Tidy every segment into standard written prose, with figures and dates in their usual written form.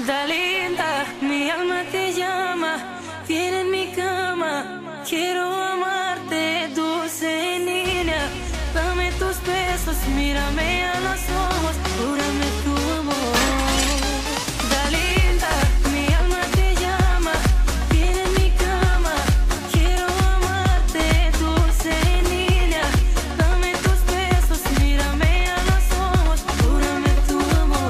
Dalinda, mi alma te llama, viene en mi cama, quiero amarte, dulce niña, dame tus besos, mírame a los ojos, júrame tu amor. Dalinda, mi alma te llama, viene en mi cama, quiero amarte, dulce niña, dame tus besos, mírame a los ojos, júrame tu amor.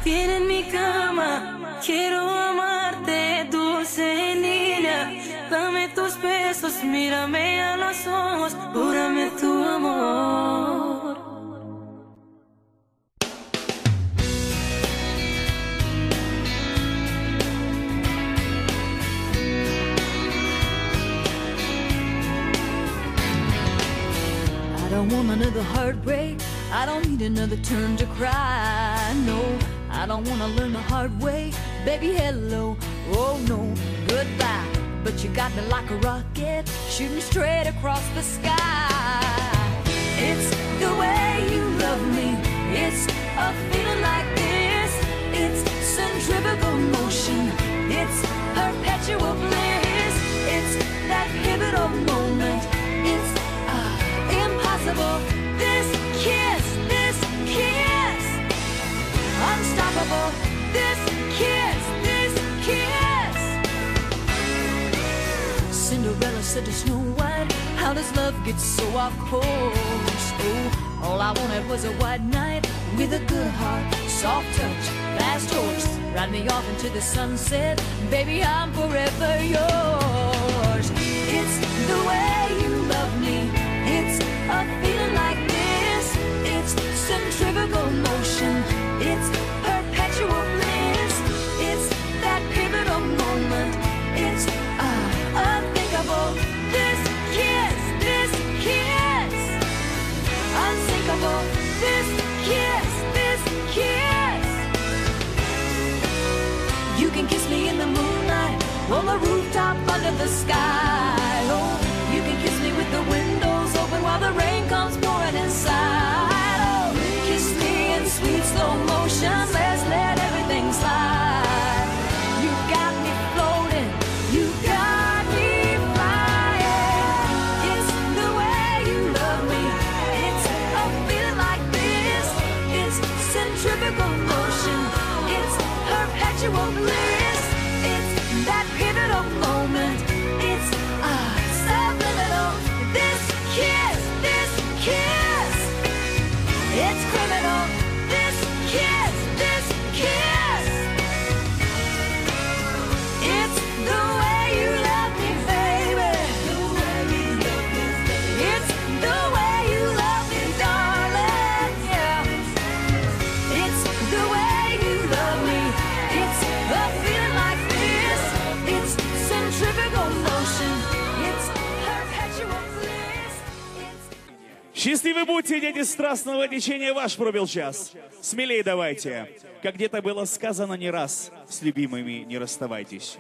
Viene en mi cama, quiero amarte, dulce niña, dame tus besos, mírame a los ojos, júrame tu amor. I don't want another heartbreak, I don't need another turn to cry, no. I don't wanna learn the hard way, baby, hello, oh no, goodbye. But you got me like a rocket, shooting straight across the sky. It's the way you love me, it's a feeling like this. It's centrifugal motion, it's perpetual bliss. It's that pivotal moment, it's impossible. This kiss, unstoppable, this kiss. Cinderella said to Snow White, how does love get so off course? Oh, all I wanted was a white knight with a good heart, soft touch, fast horse. Ride me off into the sunset, baby, I'm forever yours. It's the way you love me, it's a feeling like this. It's centrifugal motion, it's perpetual bliss. It's that pivotal moment, it's unthinkable. This kiss, unsinkable. This kiss. You can kiss me in the moonlight, on the rooftop under the sky. Oh, you can kiss me with the windows open while the rain comes pouring inside. Oh, kiss me in sweet slow motion, let's let everything slide. You got me floating, you got me flying. It's the way you love me, it's a feeling like this. It's centrifugal motion, it's perpetual bliss. It's that pivotal moment, it's subliminal. This kiss, it's criminal. This kiss, it's the way you love me, baby. It's the way you love me, darling, yeah. It's the way you love me, it's a feeling like this. It's centrifugal motion, it's perpetual bliss. Счастливы будьте, дети страстного течения, ваш пробил час. Смелее давайте, как где-то было сказано не раз, с любимыми не расставайтесь.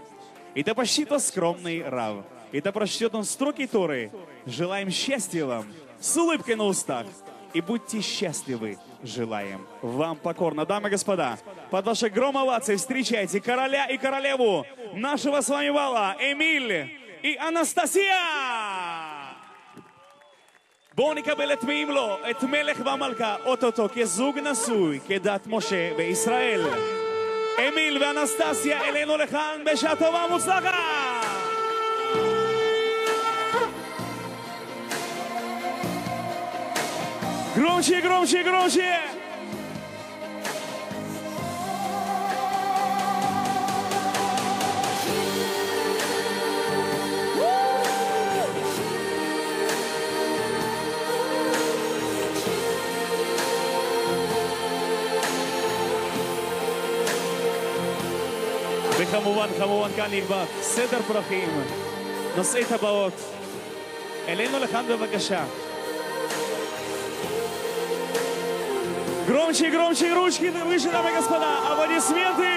И да пощит вас скромный Рав, и да прочтет он строки Торы. Желаем счастья вам, с улыбкой на устах, и будьте счастливы, желаем вам покорно. Дамы и господа, под ваши гром овации встречайте короля и королеву нашего с вами бала, Эмиль и Анастасия! בואו נקבל את מי אם לא, את מלך והמלכה, אוטוטו כזוג נשוי, כדת משה וישראל. אמיל ואנסטסיה אלינו לכאן בשעה טובה ומוצלחת! Громче, громче, громче! וכמובן, כאן נקבע סדר פרחים, נושאי טבעות. אלינו לכאן בבקשה. Громче, громче ручки, выше, дамы и господа, аплодисменты!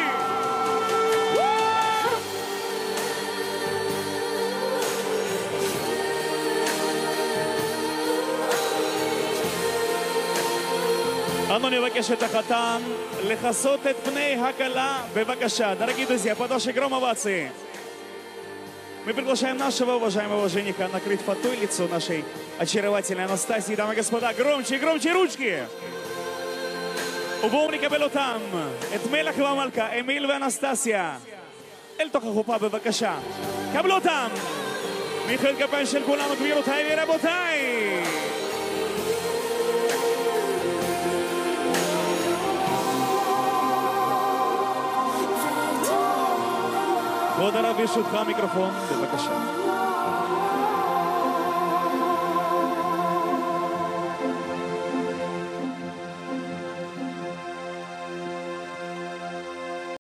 אנו נבקש את החתן לכסות את пней הכלה, бывакаша. Дорогие друзья, под ваши гром овации мы приглашаем нашего уважаемого жениха накрыть фатой лицо нашей очаровательной Анастасии. Дамы и господа, громче, громче ручки! ובואו נקבל אותם, את מלך והמלכה, אמיל ואנסטסיה, אל תוך החופה בבקשה. קבלו אותם! מחיאות כפיים של כולנו, גבירותיי ורבותיי! כבוד הרב, ברשותך המיקרופון, בבקשה.